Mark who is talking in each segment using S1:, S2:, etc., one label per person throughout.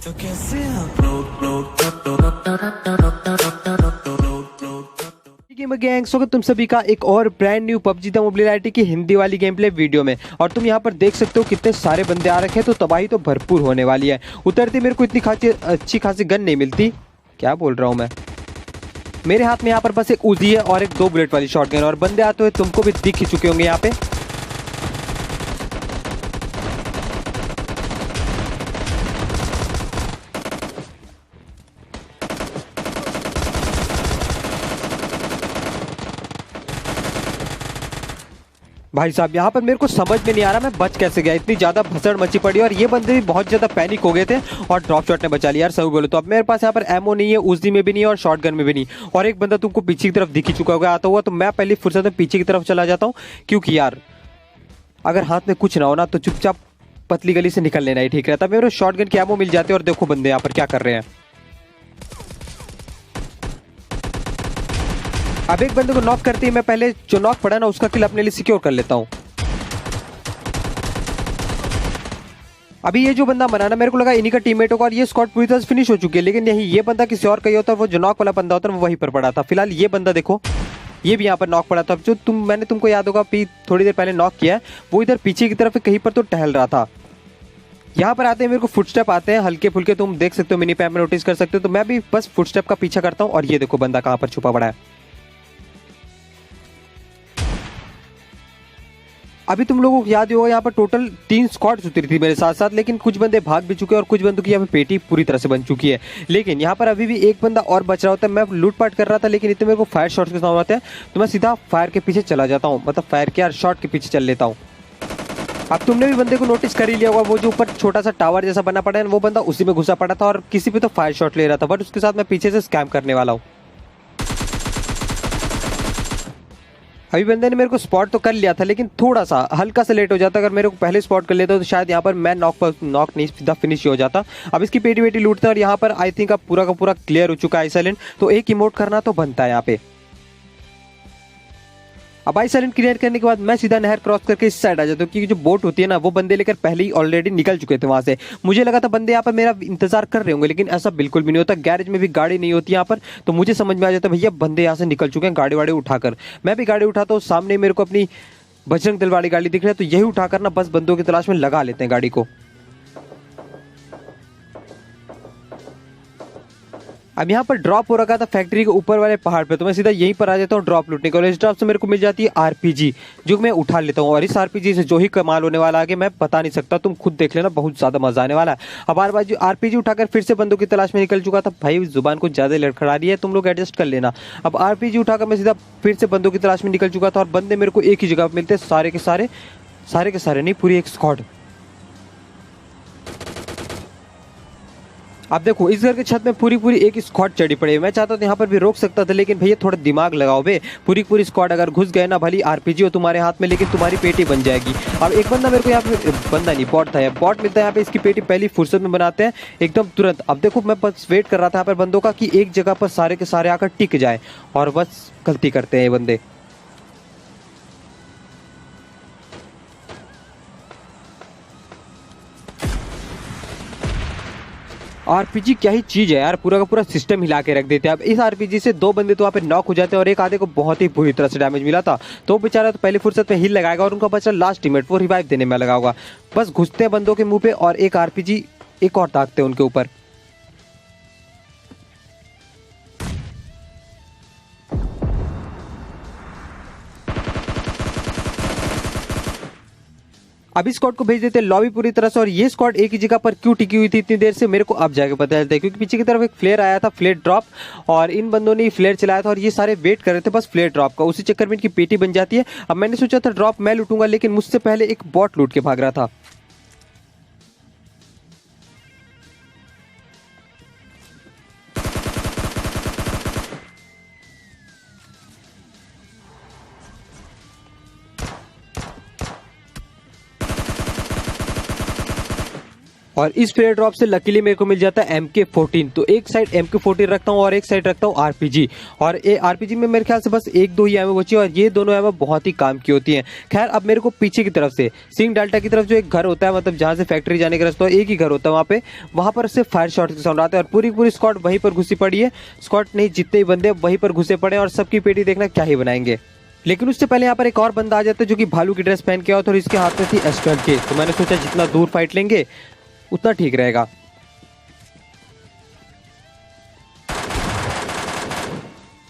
S1: तो कैसे हम
S2: गेमर गैंग, स्वागत तुम सभी का एक और brand new PUBG the mobility की हिंदी वाली गेम प्ले वीडियो में। और तुम यहाँ पर देख सकते हो कितने सारे बंदे आ रखे हैं, तो तबाही तो भरपूर होने वाली है। उतरते मेरे को इतनी अच्छी खासी गन नहीं मिलती। क्या बोल रहा हूँ मैं। मेरे हाथ में यहाँ पर बस एक उजी है और एक 2 बुलेट वाली शॉटगन, और बंदे आते हुए तुमको भी दिख ही चुके होंगे यहाँ पे। भाई साहब, यहाँ पर मेरे को समझ में नहीं आ रहा मैं बच कैसे गया। इतनी ज्यादा भसड़ मची पड़ी और ये बंदे भी बहुत ज्यादा पैनिक हो गए थे और ड्रॉप शॉट ने बचा लिया। यार सही बोलो तो अब मेरे पास यहाँ पर एमओ नहीं है, उजी में भी नहीं है और शॉटगन में भी नहीं। और एक बंदा तुमको पीछे की तरफ दिख ही चुका होगा आता हुआ, तो मैं पहली फुर्सत में पीछे की तरफ चला जाता हूँ। क्योंकि यार अगर हाथ में कुछ ना हो ना तो चुपचाप पतली गली से निकल लेना ही ठीक रहता। मेरे शॉटगन के एमओ मिल जाते और देखो बंदे यहाँ पर क्या कर रहे हैं। अब एक बंदे को नॉक करते ही मैं पहले जो नॉक पड़ा ना उसका किल अपने लिए सिक्योर कर लेता हूँ। अभी ये जो बंदा मरा ना, मेरे को लगा इन्हीं का टीममेट होगा और ये स्क्वाड पूरी तरह से फिनिश हो चुकी है, लेकिन यही ये बंदा किसी और का ही होता है। वो जो नॉक वाला बंदा होता है वो वहीं पर पड़ा था। फिलहाल ये बंदा देखो, ये भी यहाँ पर नॉक पड़ा था। जो मैंने तुमको याद होगा थोड़ी देर पहले नॉक किया है, वो इधर पीछे की तरफ कहीं पर तो टहल रहा था। यहाँ पर आते हैं मेरे को फुटस्टेप आते हैं हल्के फुल्के, तुम देख सकते हो मिनी पैप में नोटिस कर सकते हो। तो मैं भी बस फुटस्टेप का पीछा करता हूँ और ये देखो बंदा कहाँ पर छुपा पड़ा है। अभी तुम लोगों को याद ही होगा यहाँ पर टोटल 3 स्क्वाड्स उतरी थी मेरे साथ साथ, लेकिन कुछ बंदे भाग भी चुके हैं और कुछ बंदों की यहाँ पे पेटी पूरी तरह से बन चुकी है। लेकिन यहाँ पर अभी भी एक बंदा और बच रहा होता है। मैं लूटपाट कर रहा था लेकिन इतने मेरे को फायर शॉट्स के सामने आते हैं तो मैं सीधा फायर के पीछे चला जाता हूँ, मतलब फायर के यार शॉट के पीछे चल लेता हूँ। अब तुमने भी बंदे को नोटिस कर ही लिया होगा, वो जो ऊपर छोटा सा टावर जैसा बना पड़ा है वो बंदा उसी में घुसा पड़ा था और किसी पे तो फायर शॉट ले रहा था, बट उसके साथ मैं पीछे से स्कैम करने वाला हूँ। अभी बंदे ने मेरे को स्पॉट तो कर लिया था लेकिन थोड़ा सा हल्का सा लेट हो जाता। अगर मेरे को पहले स्पॉट कर लेता तो शायद यहाँ पर मैं नॉक नहीं सीधा फिनिश हो जाता। अब इसकी पेटी वेटी लूटते हैं और यहाँ पर आई थिंक अब पूरा का पूरा क्लियर हो चुका है आइसलैंड, तो एक इमोट करना तो बनता है यहाँ पे। अब आइसलैंड क्लियर करने के बाद मैं सीधा नहर क्रॉस करके इस साइड आ जाता हूँ, क्योंकि जो बोट होती है ना वो बंदे लेकर पहले ही ऑलरेडी निकल चुके थे वहां से। मुझे लगा था बंदे यहाँ पर मेरा इंतजार कर रहे होंगे, लेकिन ऐसा बिल्कुल भी नहीं होता। गैरेज में भी गाड़ी नहीं होती यहाँ पर, तो मुझे समझ में आ जाता भैया बंदे यहाँ से निकल चुके हैं गाड़ी वाड़ी उठाकर। मैं भी गाड़ी उठाता हूँ, सामने मेरे को अपनी बजरंग दल वाली गाड़ी दिख रही है, तो यही उठाकर ना बस बंदों की तलाश में लगा लेते हैं गाड़ी को। अब यहाँ पर ड्रॉप हो रखा था फैक्ट्री के ऊपर वाले पहाड़ पे, तो मैं सीधा यहीं पर आ जाता हूँ ड्रॉप लूटने के लिए। इस ड्रॉप से मेरे को मिल जाती है आरपीजी, जो मैं उठा लेता हूँ। और इस आरपीजी से जो ही कमाल होने वाला आगे मैं बता नहीं सकता, तुम खुद देख लेना, बहुत ज्यादा मजा आने वाला है। अब आरपीजी उठाकर फिर से बंदों की तलाश में निकल चुका था। भाई जुबान को ज्यादा लड़खड़ा रही है, तुम लोग एडजस्ट कर लेना। अब आरपीजी उठाकर मैं सीधा फिर से बंदों की तलाश में निकल चुका था और बंदे मेरे को एक ही जगह मिलते, सारे के सारे नहीं, पूरी एक स्क्वाड। आप देखो इस घर के छत में पूरी एक स्क्वाड चढ़ी पड़ी है। मैं चाहता था यहाँ पर भी रोक सकता था, लेकिन भैया थोड़ा दिमाग लगाओ बे। पूरी स्क्वाड अगर घुस गए ना, भली आरपीजी हो तुम्हारे हाथ में लेकिन तुम्हारी पेटी बन जाएगी। अब एक बंदा मेरे को यहाँ पे, बंदा नहीं बॉट था, बॉट मिलता है यहाँ पे। इसकी पेटी पहली फुर्सत में बनाते हैं एकदम तुरंत। अब देखो मैं बस वेट कर रहा था यहाँ पर बंदों का कि एक जगह पर सारे के सारे आकर टिक जाए, और बस गलती करते हैं ये बंदे। आरपीजी क्या ही चीज है यार, पूरा का पूरा सिस्टम हिला के रख देते हैं। अब इस आरपीजी से 2 बंदे तो वहाँ पे नॉक हो जाते हैं और एक आधे को बहुत ही बुरी तरह से डैमेज मिला था, तो बेचारा तो पहली फुर्सत में हिल लगाएगा और उनका बचा लास्ट टीममेट, वो रिवाइव देने में लगा होगा। बस घुसते हैं बंदों के मुंह पे और एक आरपीजी एक और ताकते हैं उनके ऊपर। अब इस स्क्वाड को भेज देते हैं लॉबी पूरी तरह से। और ये स्क्वाड एक ही जगह पर क्यों टिकी हुई थी इतनी देर से, मेरे को अब जाके पता चलता है, क्योंकि पीछे की तरफ एक फ्लेयर आया था, फ्लेयर ड्रॉप, और इन बंदों ने फ्लेयर चलाया था और ये सारे वेट कर रहे थे बस फ्लेयर ड्रॉप का। उसी चक्कर में इनकी पेटी बन जाती है। अब मैंने सोचा था ड्रॉप मैं लूटूंगा, लेकिन मुझसे पहले एक बॉट लूट के भाग रहा था। और इस फेयर ड्रॉप से लकीली मेरे को मिल जाता है MK14। तो एक साइड MK14 रखता हूँ और एक साइड रखता हूँ RPG। और ये RPG में मेरे ख्याल से बस एक दो ही एमओ बची है और ये दोनों एमओ बहुत ही काम की होती हैं। खैर अब मेरे को पीछे की तरफ से सिंह डाल्टा की तरफ जो एक घर होता है, मतलब जहाँ से फैक्ट्री जाने का रास्ता एक ही घर होता है, वहाँ पर से फायर शॉट के साउंड आते हैं और पूरी पूरी स्क्वाड वहीं पर घुसी पड़ी है। स्क्वाड नहीं, जितने ही बंदे वहीं पर घुसे पड़े और सबकी पेटी देखना क्या ही बनाएंगे। लेकिन उससे पहले यहाँ पर एक और बंदा आ जाता है जो कि भालू की ड्रेस पहन के आओ, और इसके हाथ में थी S12K। तो मैंने सोचा जितना दूर फाइट लेंगे उतना ठीक रहेगा।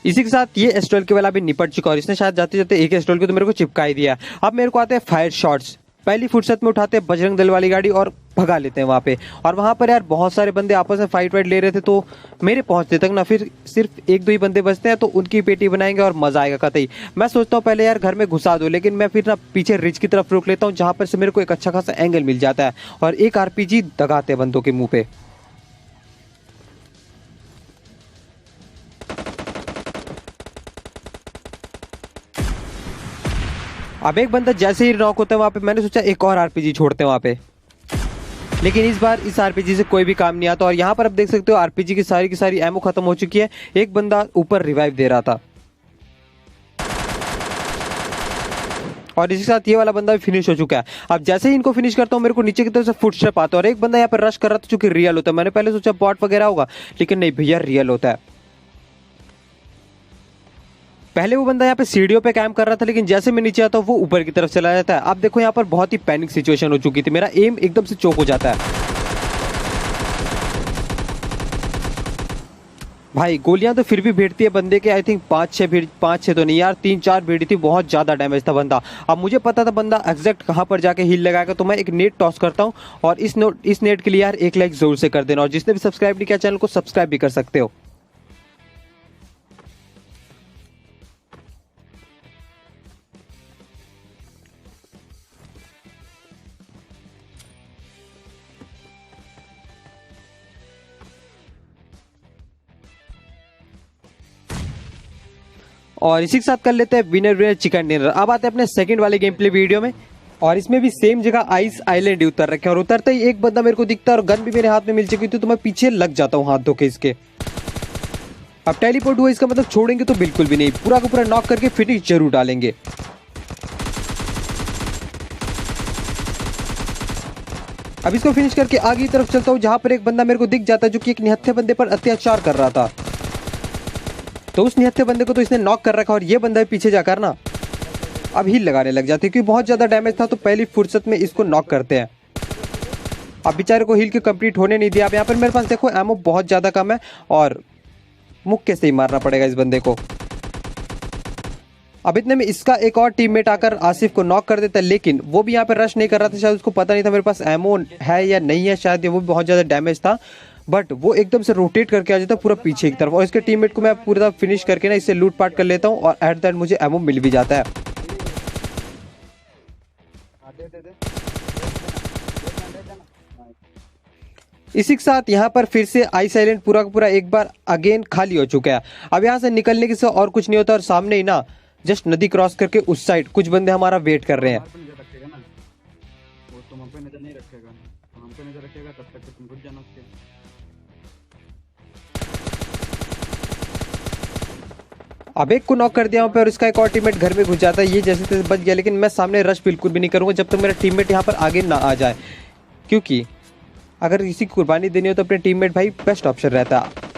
S2: इसी के साथ ये S12K वाला भी निपट चुका और इसने शायद जाते जाते एक S12K तो मेरे को चिपका ही दिया। अब मेरे को आते हैं फायर शॉट्स। पहली फुर्सत में उठाते हैं बजरंग दल वाली गाड़ी और भगा लेते हैं वहाँ पे। और वहाँ पर यार बहुत सारे बंदे आपस में फाइट वाइट ले रहे थे, तो मेरे पहुँचते तक ना फिर सिर्फ एक दो ही बंदे बचते हैं, तो उनकी पेटी बनाएंगे और मजा आएगा कतई। मैं सोचता हूँ पहले यार घर में घुसा दो, लेकिन मैं फिर ना पीछे रिच की तरफ रोक लेता हूँ जहाँ पर से मेरे को एक अच्छा खासा एंगल मिल जाता है और एक RPG दगाते हैं बंदों के मुंह पे। अब एक बंदा जैसे ही नॉक होता है वहां पे मैंने सोचा एक और RPG छोड़ते हैं वहां पे, लेकिन इस बार इस RPG से कोई भी काम नहीं आता। और यहाँ पर आप देख सकते हो RPG की सारी एमो खत्म हो चुकी है। एक बंदा ऊपर रिवाइव दे रहा था और इसी के साथ ये वाला बंदा भी फिनिश हो चुका है। अब जैसे ही इनको फिनिश करता हूँ मेरे को नीचे की तरफ से फुटस्टेप आता है और एक बंदा यहाँ पर रश कर रहा था जो कि रियल होता है। मैंने पहले सोचा बॉट वगैरह होगा, लेकिन नहीं भैया रियल होता है। पहले वो बंदा यहाँ पे सीढ़ियों पे कैंप कर रहा था, लेकिन जैसे मैं नीचे आता हूँ वो ऊपर की तरफ चला जाता है। अब देखो यहाँ पर बहुत ही पैनिक सिचुएशन हो चुकी थी, मेरा एम एकदम से चोक हो जाता है। भाई गोलियां तो फिर भी भिड़ती है बंदे के, आई थिंक 5-6 तो नहीं यार 3-4 भिड़ी थी, बहुत ज्यादा डैमेज था बंदा। अब मुझे पता था बंदा एग्जैक्ट कहाँ पर जाके हील लगाएगा, तो मैं एक नेट टॉस करता हूँ और इस नेट के लिए यार एक लाइक जरूर से कर देना और जिसने भी सब्सक्राइब नहीं किया चैनल को सब्सक्राइब भी कर सकते हो। और इसी के साथ कर लेते हैं विनर विनर चिकन डिनर। अब आते हैं अपने सेकंड वाले गेम प्ले वीडियो में और इसमें भी सेम जगह आइस आइलैंड उतर रखे हैं और उतरते ही एक बंदा मेरे को दिखता है और गन भी मेरे हाथ में मिल चुकी थी, तो मैं पीछे लग जाता हूँ हाथ धो के इसके। अब टेलीपोर्ट हुआ इसका मतलब छोड़ेंगे तो बिल्कुल भी नहीं, पूरा का पूरा नॉक करके फिनिश जरूर डालेंगे। अब इसको फिनिश करके आगे की तरफ चलता हूँ जहां पर एक बंदा मेरे को दिख जाता है जो कि एक निहत्थे बंदे पर अत्याचार कर रहा था। तो उस निहत्थे बंदे को तो इसने नॉक कर रखा और ये बंदा पीछे जाकर ना अब हील लगाने लग जाती है क्योंकि बहुत ज्यादा डैमेज था, तो पहली फुर्सत में इसको नॉक करते हैं। अब बेचारे को हील के कंप्लीट होने नहीं दिया। अब यहाँ पर मेरे पास देखो एमो बहुत ज्यादा कम है और मुक्के से ही मारना पड़ेगा इस बंदे को। अब इतने में इसका एक और टीममेट आकर आसिफ को नॉक कर देता है, लेकिन वो भी यहाँ पे रश नहीं कर रहा था, शायद उसको पता नहीं था मेरे पास एमो है या नहीं है, शायद वो भी बहुत ज्यादा डैमेज था, बट वो एकदम से रोटेट करके आ जाता पूरा पीछे की तरफ और इसके टीममेट को मैं पूरा फिनिश करके ना इससे लूट पाट कर लेता हूँ और एट द एंड मुझे एमो मिल भी जाता है। इसी के साथ यहाँ पर फिर से आइस आइलैंड पूरा का पूरा एक बार अगेन खाली हो चुका है। अब यहाँ से निकलने की से और कुछ नहीं होता और सामने ही ना जस्ट नदी क्रॉस करके उस साइड कुछ बंदे हमारा वेट कर रहे हैं। अब एक को नॉक कर दिया वहाँ पे और इसका एक और टीममेट घर में घुस जाता है, ये जैसे तैसे बच गया, लेकिन मैं सामने रश बिल्कुल भी नहीं करूंगा जब तक मेरा टीममेट यहाँ पर आगे ना आ जाए, क्योंकि अगर किसी की कुर्बानी देनी हो तो अपने टीममेट भाई बेस्ट ऑप्शन रहता है।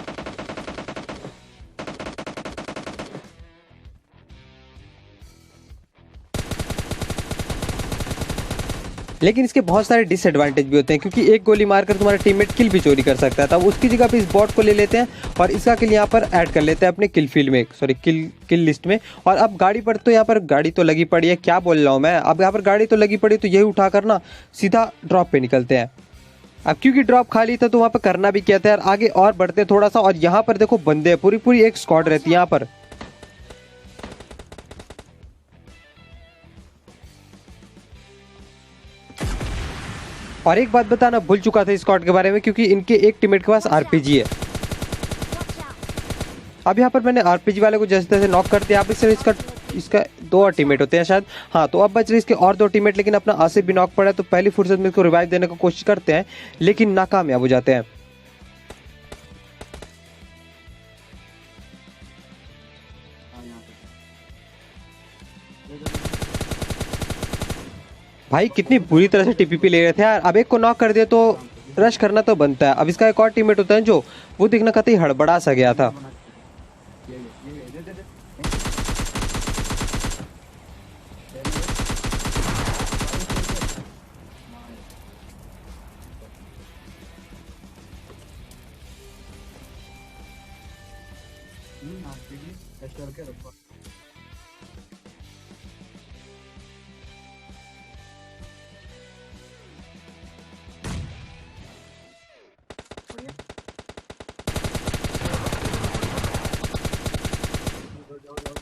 S2: लेकिन इसके बहुत सारे डिसएडवांटेज भी होते हैं क्योंकि एक गोली मारकर तुम्हारा टीममेट किल भी चोरी कर सकता है। तब उसकी जगह पे इस बॉट को ले लेते हैं और इसका किल यहाँ पर ऐड कर लेते हैं अपने किल फील्ड में, सॉरी किल लिस्ट में। और अब गाड़ी पर तो यहाँ पर गाड़ी तो लगी पड़ी है, क्या बोल रहा हूँ मैं, अब यहाँ पर गाड़ी तो लगी पड़ी तो यही उठाकर ना सीधा ड्रॉप पे निकलते हैं। अब क्योंकि ड्रॉप खाली था तो वहाँ पर करना भी क्या था यार, आगे और बढ़ते थोड़ा सा और यहाँ पर देखो बंदे पूरी पूरी एक स्क्वाड रहती है यहाँ पर। और एक बात बताना भूल चुका था इस स्क्वाड के बारे में, क्योंकि इनके एक टीममेट के पास RPG है। अब यहाँ पर मैंने RPG वाले को जैसे तैसे नॉक कर दिया। अब इससे इसका इसका 2 और टीममेट होते हैं शायद। हाँ, तो अब बच रहे इसके और 2 टीममेट, लेकिन अपना आसिफ भी नॉक पड़ा है। तो पहली फुर्सत में इसको रिवाइव देने की कोशिश करते हैं, लेकिन नाकामयाब हो जाते हैं। भाई कितनी बुरी तरह से टीपीपी ले रहे थे यार। अब एक को नॉक कर दिया तो रश करना तो बनता है। अब इसका एक और टीममेट होता है जो वो दिखना कतई हड़बड़ा सा गया था।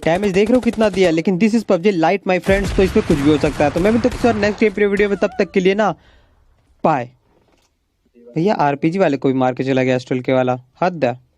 S2: डैमेज देख रहे हो कितना दिया, लेकिन this is PUBG light my friends, तो इसमें कुछ भी हो सकता है। तो मैं भी तो किसी और नेक्स्ट गेम प्ले वीडियो में, तब तक के लिए ना बाय। भैया आरपीजी वाले को भी मार के चला गया, एस्ट्रल के वाला, हद है।